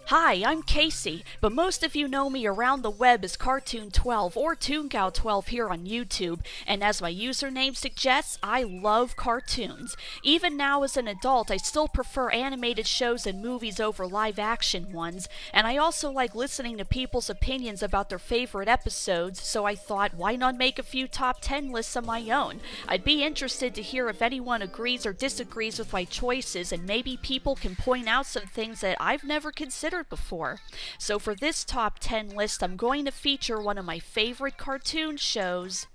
Hi, I'm Casey, but most of you know me around the web as Cartoon12 or Tooncow12 here on YouTube, and as my username suggests, I love cartoons. Even now as an adult, I still prefer animated shows and movies over live-action ones, and I also like listening to people's opinions about their favorite episodes, so I thought, why not make a few top 10 lists of my own? I'd be interested to hear if anyone agrees or disagrees with my choices, and maybe people can point out some things that I've never considered before. So for this top 10 list, I'm going to feature one of my favorite cartoon shows,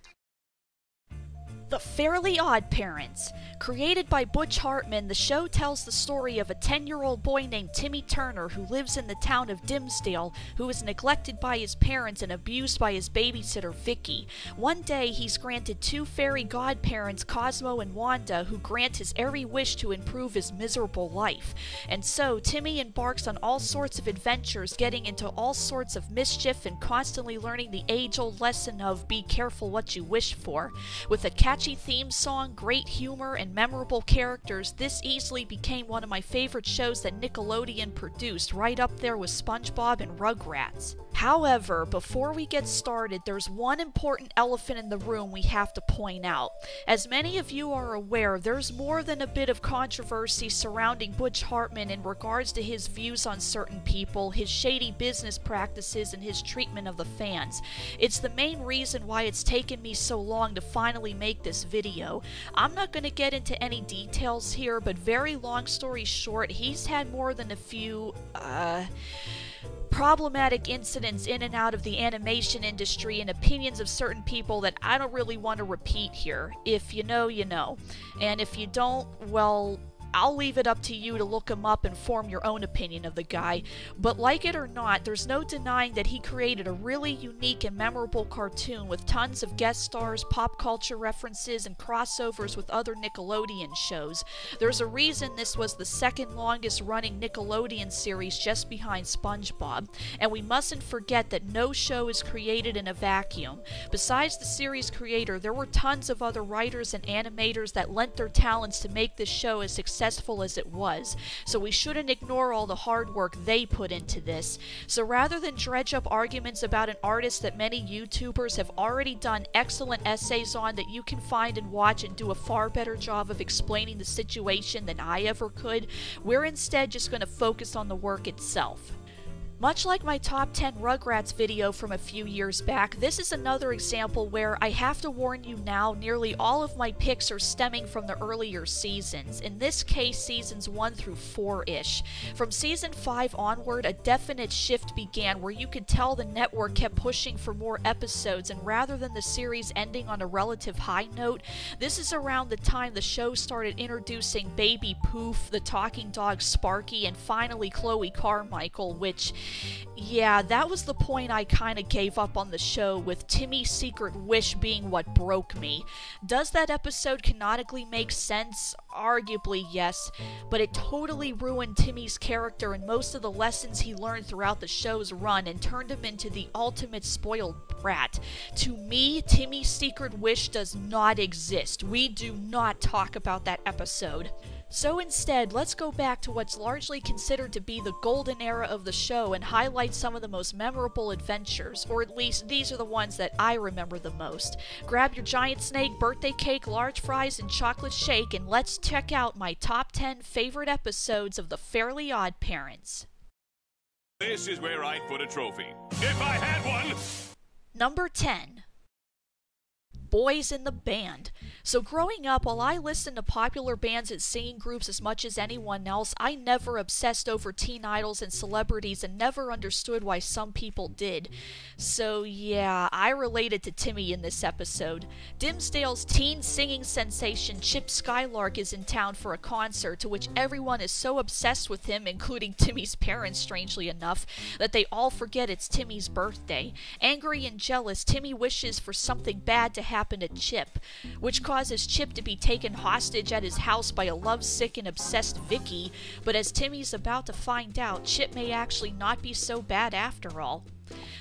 The Fairly OddParents. Created by Butch Hartman, the show tells the story of a 10-year-old boy named Timmy Turner who lives in the town of Dimsdale, who is neglected by his parents and abused by his babysitter Vicky. One day, he's granted two fairy godparents, Cosmo and Wanda, who grant his every wish to improve his miserable life. And so, Timmy embarks on all sorts of adventures, getting into all sorts of mischief and constantly learning the age-old lesson of be careful what you wish for. With a catchy theme song, great humor, and memorable characters, this easily became one of my favorite shows that Nickelodeon produced, right up there with SpongeBob and Rugrats. However, before we get started, there's one important elephant in the room we have to point out. As many of you are aware, there's more than a bit of controversy surrounding Butch Hartman in regards to his views on certain people, his shady business practices, and his treatment of the fans. It's the main reason why it's taken me so long to finally make this video. I'm not going to get into any details here, but very long story short, he's had more than a few, problematic incidents in and out of the animation industry and opinions of certain people that I don't really want to repeat here. If you know, you know. And if you don't, well, I'll leave it up to you to look him up and form your own opinion of the guy. But like it or not, there's no denying that he created a really unique and memorable cartoon with tons of guest stars, pop culture references, and crossovers with other Nickelodeon shows. There's a reason this was the second longest running Nickelodeon series just behind SpongeBob. And we mustn't forget that no show is created in a vacuum. Besides the series creator, there were tons of other writers and animators that lent their talents to make this show as successful as it was, so we shouldn't ignore all the hard work they put into this. So rather than dredge up arguments about an artist that many YouTubers have already done excellent essays on that you can find and watch and do a far better job of explaining the situation than I ever could, we're instead just going to focus on the work itself. Much like my top 10 Rugrats video from a few years back, this is another example where I have to warn you now, nearly all of my picks are stemming from the earlier seasons. In this case, seasons 1 through 4-ish. From season 5 onward, a definite shift began where you could tell the network kept pushing for more episodes, and rather than the series ending on a relative high note, this is around the time the show started introducing Baby Poof, the talking dog Sparky, and finally Chloe Carmichael, which, yeah, that was the point I kinda gave up on the show, with Timmy's secret wish being what broke me. Does that episode canonically make sense? Arguably, yes, but it totally ruined Timmy's character and most of the lessons he learned throughout the show's run and turned him into the ultimate spoiled brat. To me, Timmy's secret wish does not exist. We do not talk about that episode. So instead, let's go back to what's largely considered to be the golden era of the show and highlight some of the most memorable adventures, or at least these are the ones that I remember the most. Grab your giant snake, birthday cake, large fries, and chocolate shake, and let's check out my top 10 favorite episodes of The Fairly OddParents. This is where I'd put a trophy, if I had one! Number 10. Boys in the Band. So growing up, while I listened to popular bands and singing groups as much as anyone else, I never obsessed over teen idols and celebrities and never understood why some people did. So yeah, I related to Timmy in this episode. Dimsdale's teen singing sensation Chip Skylark is in town for a concert, to which everyone is so obsessed with him, including Timmy's parents strangely enough, that they all forget it's Timmy's birthday. Angry and jealous, Timmy wishes for something bad to happen to Chip, which causes Chip to be taken hostage at his house by a lovesick and obsessed Vicky, but as Timmy's about to find out, Chip may actually not be so bad after all.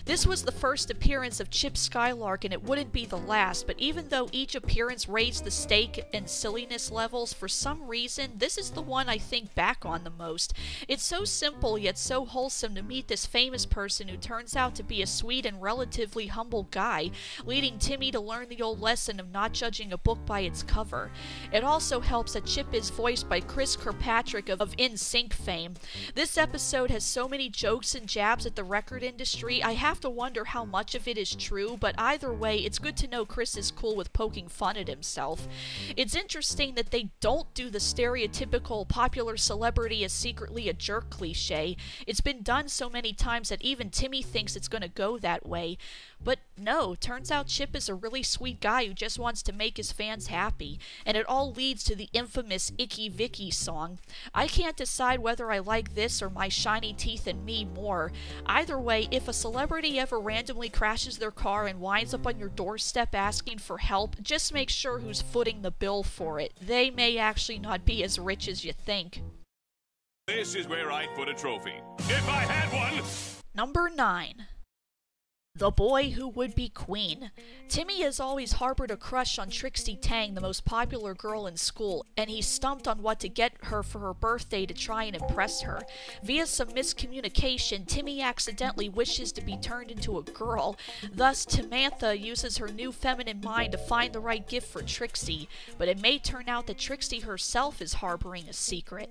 This was the first appearance of Chip Skylark, and it wouldn't be the last, but even though each appearance raised the stake and silliness levels, for some reason, this is the one I think back on the most. It's so simple yet so wholesome to meet this famous person who turns out to be a sweet and relatively humble guy, leading Timmy to learn the old lesson of not judging a book by its cover. It also helps that Chip is voiced by Chris Kirkpatrick of NSYNC fame. This episode has so many jokes and jabs at the record industry, I have to wonder how much of it is true, but either way, it's good to know Chris is cool with poking fun at himself. It's interesting that they don't do the stereotypical popular celebrity is secretly a jerk cliche. It's been done so many times that even Timmy thinks it's going to go that way. But no, turns out Chip is a really sweet guy who just wants to make his fans happy, and it all leads to the infamous Icky Vicky song. I can't decide whether I like this or My Shiny Teeth and Me more. Either way, if a celebrity ever randomly crashes their car and winds up on your doorstep asking for help, just make sure who's footing the bill for it. They may actually not be as rich as you think. This is where I'd put a trophy, if I had one! Number 9. The Boy Who Would Be Queen. Timmy has always harbored a crush on Trixie Tang, the most popular girl in school, and he's stumped on what to get her for her birthday to try and impress her. Via some miscommunication, Timmy accidentally wishes to be turned into a girl. Thus, Timantha uses her new feminine mind to find the right gift for Trixie, but it may turn out that Trixie herself is harboring a secret.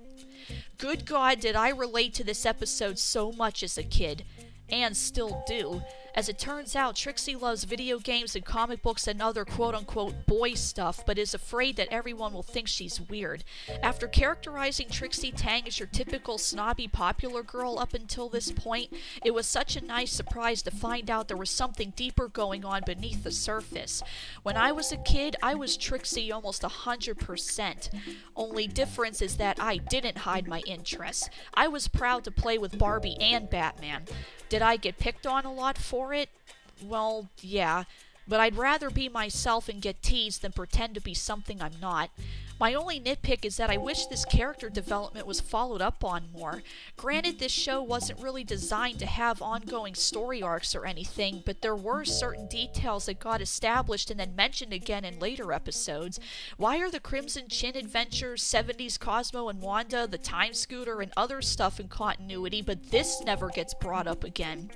Good God, did I relate to this episode so much as a kid. And still do. As it turns out, Trixie loves video games and comic books and other quote-unquote boy stuff, but is afraid that everyone will think she's weird. After characterizing Trixie Tang as your typical snobby popular girl up until this point, it was such a nice surprise to find out there was something deeper going on beneath the surface. When I was a kid, I was Trixie almost 100%. Only difference is that I didn't hide my interests. I was proud to play with Barbie and Batman. Did I get picked on a lot for it? Well, yeah, but I'd rather be myself and get teased than pretend to be something I'm not. My only nitpick is that I wish this character development was followed up on more. Granted, this show wasn't really designed to have ongoing story arcs or anything, but there were certain details that got established and then mentioned again in later episodes. Why are the Crimson Chin adventures, 70s Cosmo and Wanda, the Time Scooter, and other stuff in continuity, but this never gets brought up again?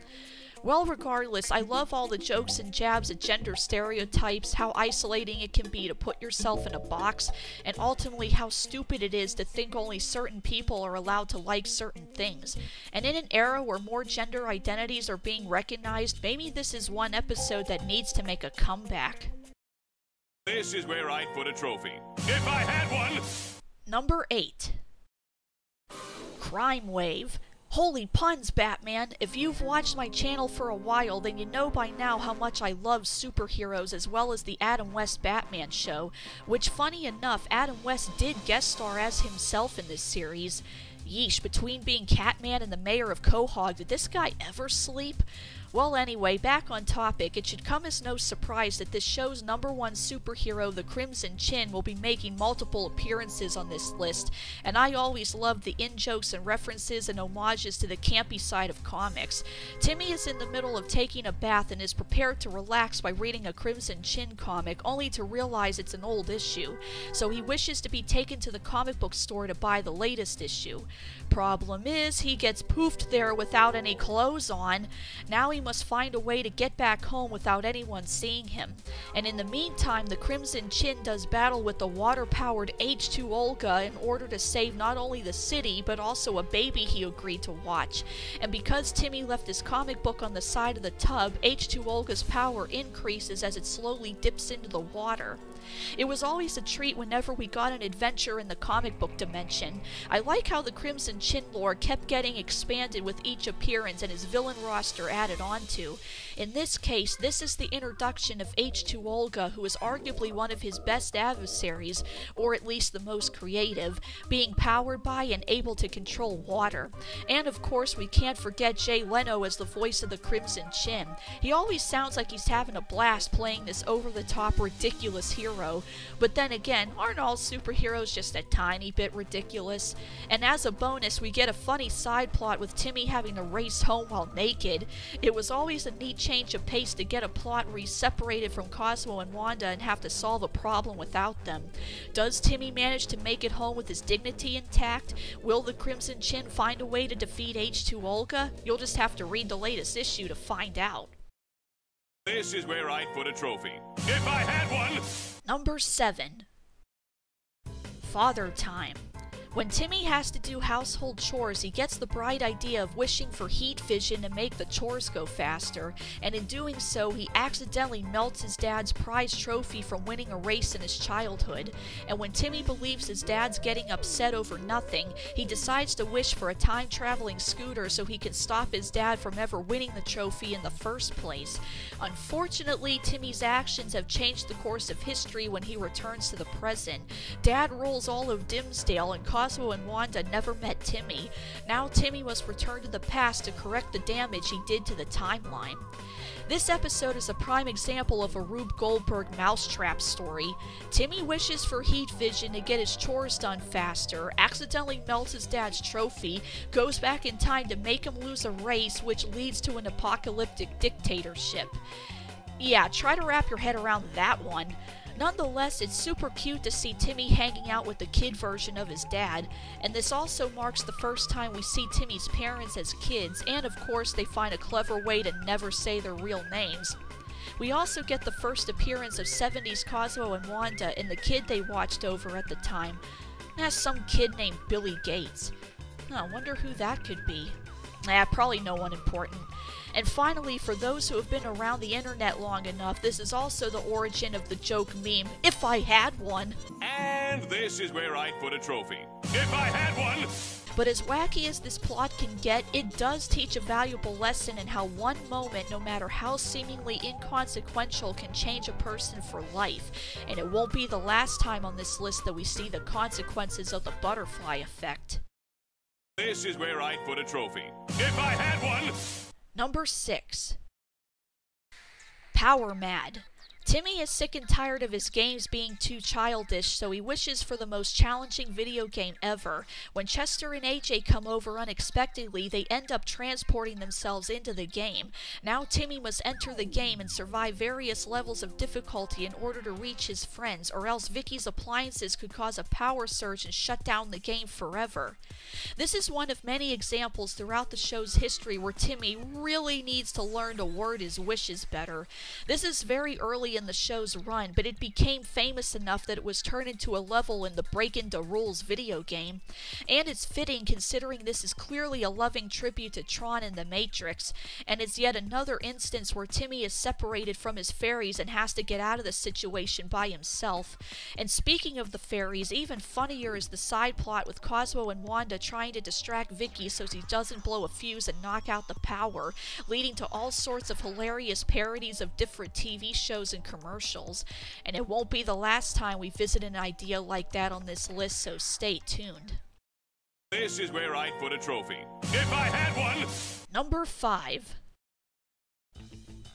Well, regardless, I love all the jokes and jabs at gender stereotypes, how isolating it can be to put yourself in a box, and ultimately how stupid it is to think only certain people are allowed to like certain things. And in an era where more gender identities are being recognized, maybe this is one episode that needs to make a comeback. This is where I'd put a trophy, if I had one! Number 8. Crime Wave. Holy puns, Batman! If you've watched my channel for a while, then you know by now how much I love superheroes as well as the Adam West Batman show, which, funny enough, Adam West did guest star as himself in this series. Yeesh, between being Catman and the mayor of Quahog, did this guy ever sleep? Well, anyway, back on topic, it should come as no surprise that this show's #1 superhero, the Crimson Chin, will be making multiple appearances on this list, and I always loved the in-jokes and references and homages to the campy side of comics. Timmy is in the middle of taking a bath and is prepared to relax by reading a Crimson Chin comic, only to realize it's an old issue, so he wishes to be taken to the comic book store to buy the latest issue. Problem is, he gets poofed there without any clothes on. Now he must find a way to get back home without anyone seeing him. And in the meantime, the Crimson Chin does battle with the water-powered H2 Olga in order to save not only the city, but also a baby he agreed to watch. And because Timmy left his comic book on the side of the tub, H2 Olga's power increases as it slowly dips into the water. It was always a treat whenever we got an adventure in the comic book dimension. I like how the Crimson Chin lore kept getting expanded with each appearance and his villain roster added onto. In this case, this is the introduction of H2 Olga, who is arguably one of his best adversaries, or at least the most creative, being powered by and able to control water. And of course, we can't forget Jay Leno as the voice of the Crimson Chin. He always sounds like he's having a blast playing this over-the-top ridiculous hero, but then again, aren't all superheroes just a tiny bit ridiculous? And as a bonus, we get a funny side plot with Timmy having to race home while naked. It It was always a neat change of pace to get a plot where he's separated from Cosmo and Wanda and have to solve a problem without them. Does Timmy manage to make it home with his dignity intact? Will the Crimson Chin find a way to defeat H2 Olga? You'll just have to read the latest issue to find out. This is where I'd put a trophy. If I had one! Number 7. Father Time. When Timmy has to do household chores, he gets the bright idea of wishing for heat vision to make the chores go faster, and in doing so, he accidentally melts his dad's prize trophy from winning a race in his childhood. And when Timmy believes his dad's getting upset over nothing, he decides to wish for a time-traveling scooter so he can stop his dad from ever winning the trophy in the first place. Unfortunately, Timmy's actions have changed the course of history when he returns to the present. Dad rules all of Dimsdale, and Cosmo and Wanda never met Timmy. Now Timmy must return to the past to correct the damage he did to the timeline. This episode is a prime example of a Rube Goldberg mousetrap story. Timmy wishes for heat vision to get his chores done faster, accidentally melts his dad's trophy, goes back in time to make him lose a race, which leads to an apocalyptic dictatorship. Yeah, try to wrap your head around that one. Nonetheless, it's super cute to see Timmy hanging out with the kid version of his dad, and this also marks the first time we see Timmy's parents as kids, and of course they find a clever way to never say their real names. We also get the first appearance of 70s Cosmo and Wanda and the kid they watched over at the time. That's some kid named Billy Gates. I wonder who that could be. Probably no one important. And finally, for those who have been around the internet long enough, this is also the origin of the joke meme, if I had one. And this is where I'd put a trophy. If I had one! But as wacky as this plot can get, it does teach a valuable lesson in how one moment, no matter how seemingly inconsequential, can change a person for life. And it won't be the last time on this list that we see the consequences of the butterfly effect. This is where I'd put a trophy. If I had one! Number 6. Power Mad. Timmy is sick and tired of his games being too childish, so he wishes for the most challenging video game ever. When Chester and AJ come over unexpectedly, they end up transporting themselves into the game. Now Timmy must enter the game and survive various levels of difficulty in order to reach his friends, or else Vicky's appliances could cause a power surge and shut down the game forever. This is one of many examples throughout the show's history where Timmy really needs to learn to word his wishes better. This is very early in the show's run, but it became famous enough that it was turned into a level in the Break Into Rules video game. And it's fitting considering this is clearly a loving tribute to Tron and the Matrix, and it's yet another instance where Timmy is separated from his fairies and has to get out of the situation by himself. And speaking of the fairies, even funnier is the side plot with Cosmo and Wanda trying to distract Vicky so he doesn't blow a fuse and knock out the power, leading to all sorts of hilarious parodies of different TV shows and commercials. And it won't be the last time we visit an idea like that on this list, so stay tuned. This is where I'd put a trophy. If I had one! Number 5.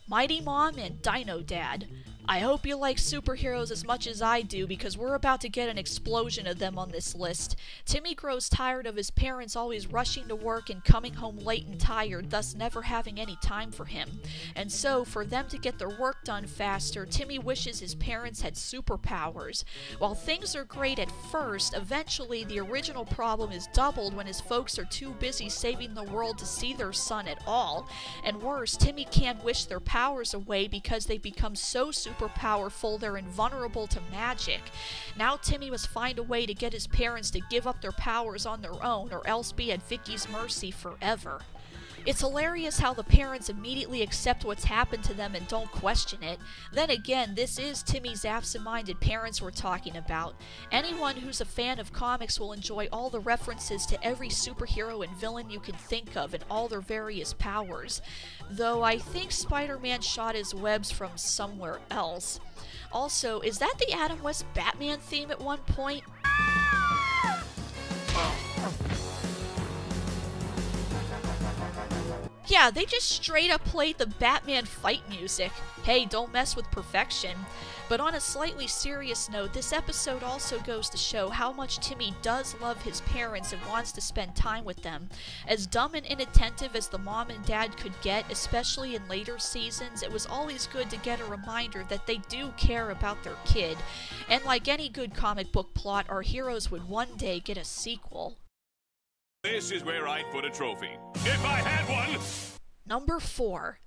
Mighty Mom and Dino Dad. I hope you like superheroes as much as I do, because we're about to get an explosion of them on this list. Timmy grows tired of his parents always rushing to work and coming home late and tired, thus never having any time for him. And so, for them to get their work done faster, Timmy wishes his parents had superpowers. While things are great at first, eventually the original problem is doubled when his folks are too busy saving the world to see their son at all. And worse, Timmy can't wish their powers away because they become so powerful they're invulnerable to magic. Now Timmy must find a way to get his parents to give up their powers on their own, or else be at Vicky's mercy forever. It's hilarious how the parents immediately accept what's happened to them and don't question it. Then again, this is Timmy's absent-minded parents we're talking about. Anyone who's a fan of comics will enjoy all the references to every superhero and villain you can think of and all their various powers. Though I think Spider-Man shot his webs from somewhere else. Also, is that the Adam West Batman theme at one point? Yeah, they just straight up played the Batman fight music. Hey, don't mess with perfection. But on a slightly serious note, this episode also goes to show how much Timmy does love his parents and wants to spend time with them. As dumb and inattentive as the mom and dad could get, especially in later seasons, it was always good to get a reminder that they do care about their kid. And like any good comic book plot, our heroes would one day get a sequel. This is where I'd put a trophy. If I had one! Number 4.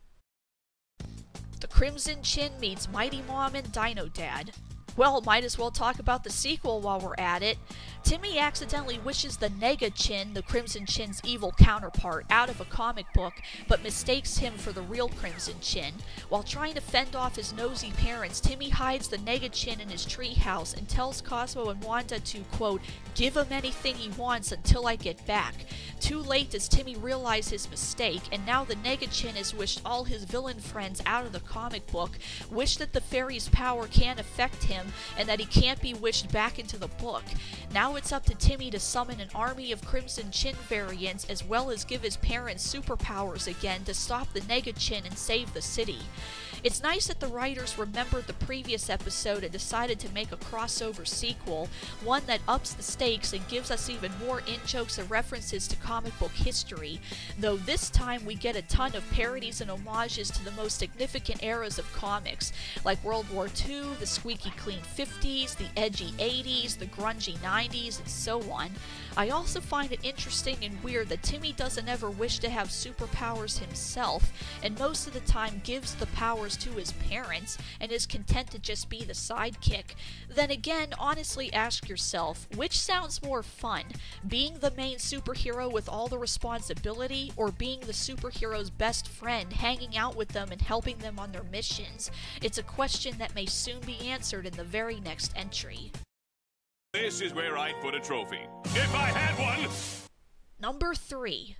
The Crimson Chin meets Mighty Mom and Dino Dad. Well, might as well talk about the sequel while we're at it. Timmy accidentally wishes the Nega Chin, the Crimson Chin's evil counterpart, out of a comic book, but mistakes him for the real Crimson Chin. While trying to fend off his nosy parents, Timmy hides the Nega Chin in his treehouse and tells Cosmo and Wanda to, quote, give him anything he wants until I get back. Too late does Timmy realize his mistake, and now the Nega Chin has wished all his villain friends out of the comic book, wished that the fairy's power can't affect him, and that he can't be wished back into the book. Now it's up to Timmy to summon an army of Crimson Chin variants, as well as give his parents superpowers again to stop the Nega Chin and save the city. It's nice that the writers remembered the previous episode and decided to make a crossover sequel, one that ups the stakes and gives us even more in-jokes and references to comic book history, though this time we get a ton of parodies and homages to the most significant eras of comics, like World War II, the squeaky clean 50s, the edgy 80s, the grungy 90s, and so on. I also find it interesting and weird that Timmy doesn't ever wish to have superpowers himself, and most of the time gives the powers to his parents, and is content to just be the sidekick. Then again, honestly ask yourself, which sounds more fun? Being the main superhero with all the responsibility, or being the superhero's best friend, hanging out with them and helping them on their missions? It's a question that may soon be answered in the very next entry. This is where I'd put a trophy. If I had one! Number 3.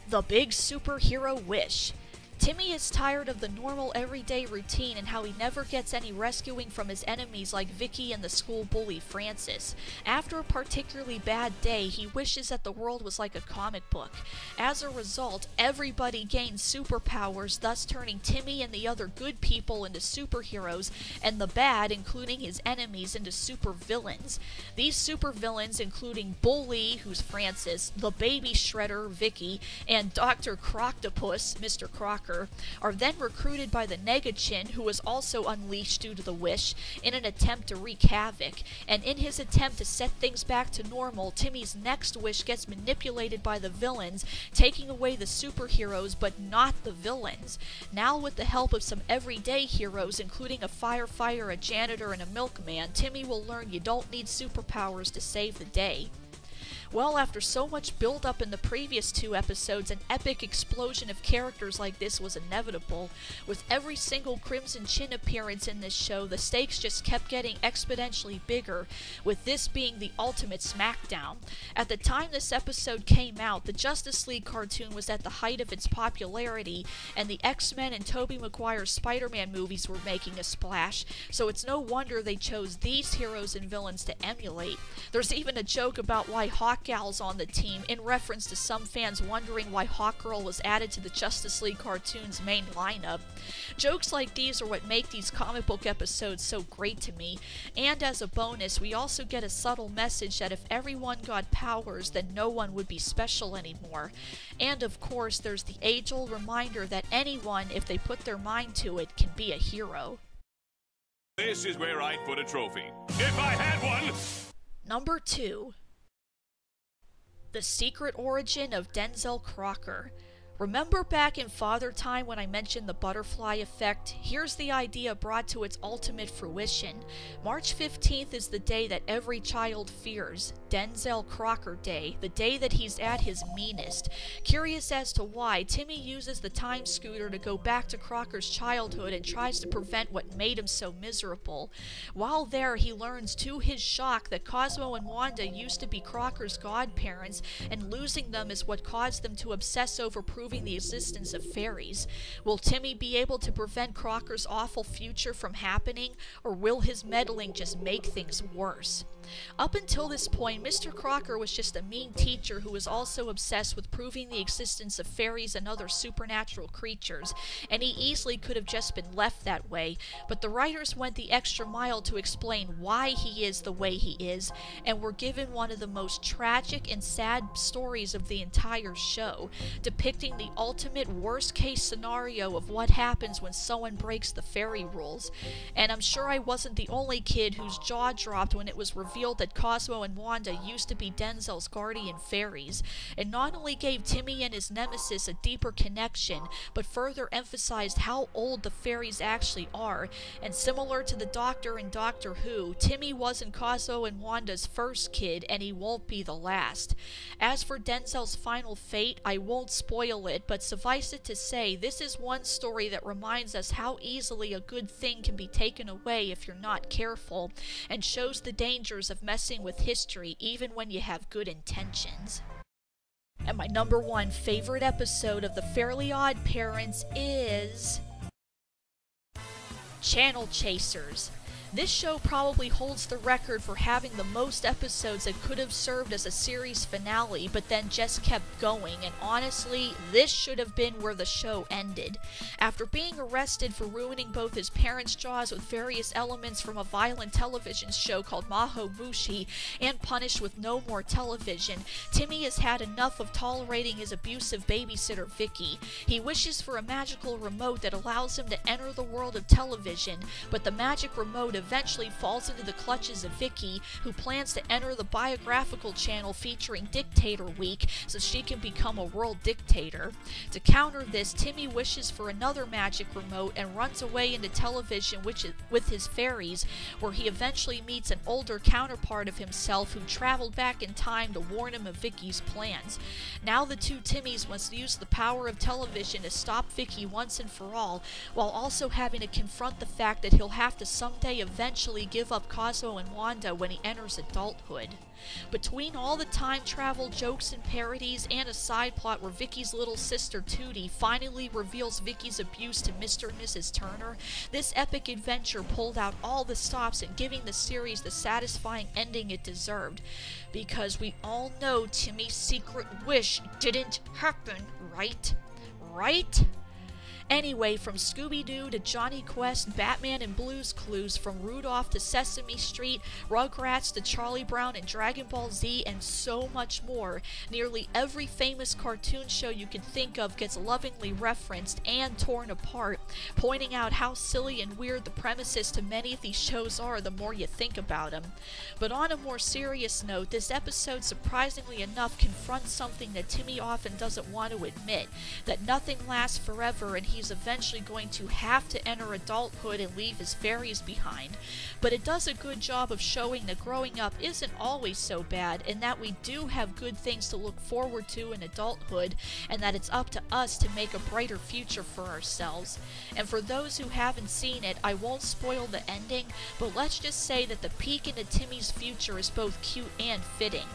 The Big Superhero Wish. Timmy is tired of the normal everyday routine and how he never gets any rescuing from his enemies like Vicky and the school bully Francis. After a particularly bad day, he wishes that the world was like a comic book. As a result, everybody gains superpowers, thus turning Timmy and the other good people into superheroes, and the bad, including his enemies, into supervillains. These supervillains, including Bully, who's Francis, the Baby Shredder, Vicky, and Dr. Croctopus, Mr. Crocker, are then recruited by the Nega Chin, who was also unleashed due to the wish, in an attempt to wreak havoc. And in his attempt to set things back to normal, Timmy's next wish gets manipulated by the villains, taking away the superheroes but not the villains. Now, with the help of some everyday heroes, including a firefighter, a janitor, and a milkman, Timmy will learn you don't need superpowers to save the day. Well, after so much build-up in the previous 2 episodes, an epic explosion of characters like this was inevitable. With every single Crimson Chin appearance in this show, the stakes just kept getting exponentially bigger, with this being the ultimate smackdown. At the time this episode came out, the Justice League cartoon was at the height of its popularity, and the X-Men and Tobey Maguire's Spider-Man movies were making a splash, so it's no wonder they chose these heroes and villains to emulate. There's even a joke about why Hawkgal's on the team, in reference to some fans wondering why Hawkgirl was added to the Justice League cartoon's main lineup. Jokes like these are what make these comic book episodes so great to me, and as a bonus, we also get a subtle message that if everyone got powers, then no one would be special anymore. And of course, there's the age-old reminder that anyone, if they put their mind to it, can be a hero. This is where I'd put a trophy. If I had one! Number 2. The Secret Origin of Denzel Crocker. Remember back in Father Time when I mentioned the butterfly effect? Here's the idea brought to its ultimate fruition. March 15th is the day that every child fears, Denzel Crocker Day, the day that he's at his meanest. Curious as to why, Timmy uses the time scooter to go back to Crocker's childhood and tries to prevent what made him so miserable. While there, he learns to his shock that Cosmo and Wanda used to be Crocker's godparents, and losing them is what caused them to obsess over proving the existence of fairies. Will Timmy be able to prevent Crocker's awful future from happening, or will his meddling just make things worse? Up until this point, Mr. Crocker was just a mean teacher who was also obsessed with proving the existence of fairies and other supernatural creatures, and he easily could have just been left that way, but the writers went the extra mile to explain why he is the way he is, and were given one of the most tragic and sad stories of the entire show, depicting the ultimate worst-case scenario of what happens when someone breaks the fairy rules. And I'm sure I wasn't the only kid whose jaw dropped when it was revealed that Cosmo and Wanda used to be Denzels' guardian fairies, and not only gave Timmy and his nemesis a deeper connection, but further emphasized how old the fairies actually are, and similar to the Doctor in Doctor Who, Timmy wasn't Cosmo and Wanda's first kid, and he won't be the last. As for Denzels' final fate, I won't spoil it, but suffice it to say, this is one story that reminds us how easily a good thing can be taken away if you're not careful, and shows the dangers of messing with history even when you have good intentions. And my number one favorite episode of the Fairly OddParents is Channel Chasers. This show probably holds the record for having the most episodes that could have served as a series finale, but then just kept going, and honestly, this should have been where the show ended. After being arrested for ruining both his parents' jaws with various elements from a violent television show called Maho Mushi, and punished with no more television, Timmy has had enough of tolerating his abusive babysitter Vicky. He wishes for a magical remote that allows him to enter the world of television, but the magic remote eventually falls into the clutches of Vicky, who plans to enter the biographical channel featuring Dictator Week so she can become a world dictator. To counter this, Timmy wishes for another magic remote and runs away into television with his fairies, where he eventually meets an older counterpart of himself who traveled back in time to warn him of Vicky's plans. Now the two Timmys must use the power of television to stop Vicky once and for all, while also having to confront the fact that he'll have to someday eventually give up Cosmo and Wanda when he enters adulthood. Between all the time travel jokes and parodies and a side plot where Vicky's little sister Tootie finally reveals Vicky's abuse to Mr. and Mrs. Turner, this epic adventure pulled out all the stops in giving the series the satisfying ending it deserved. Because we all know Timmy's secret wish didn't happen, right? Right? Anyway, from Scooby-Doo to Johnny Quest, Batman and Blue's Clues, from Rudolph to Sesame Street, Rugrats to Charlie Brown and Dragon Ball Z, and so much more, nearly every famous cartoon show you can think of gets lovingly referenced and torn apart, pointing out how silly and weird the premises to many of these shows are the more you think about them. But on a more serious note, this episode surprisingly enough confronts something that Timmy often doesn't want to admit, that nothing lasts forever and he's eventually going to have to enter adulthood and leave his fairies behind. But it does a good job of showing that growing up isn't always so bad, and that we do have good things to look forward to in adulthood, and that it's up to us to make a brighter future for ourselves. And for those who haven't seen it, I won't spoil the ending, but let's just say that the peek into Timmy's future is both cute and fitting.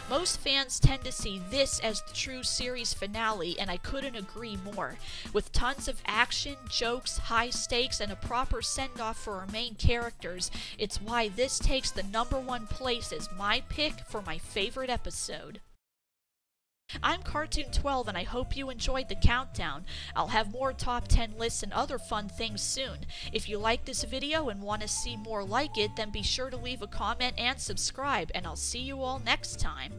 Most fans tend to see this as the true series finale, and I couldn't agree more. With tons of action, jokes, high stakes, and a proper send-off for our main characters, it's why this takes the #1 place as my pick for my favorite episode. I'm Cartoon12, and I hope you enjoyed the countdown. I'll have more top 10 lists and other fun things soon. If you like this video and want to see more like it, then be sure to leave a comment and subscribe, and I'll see you all next time.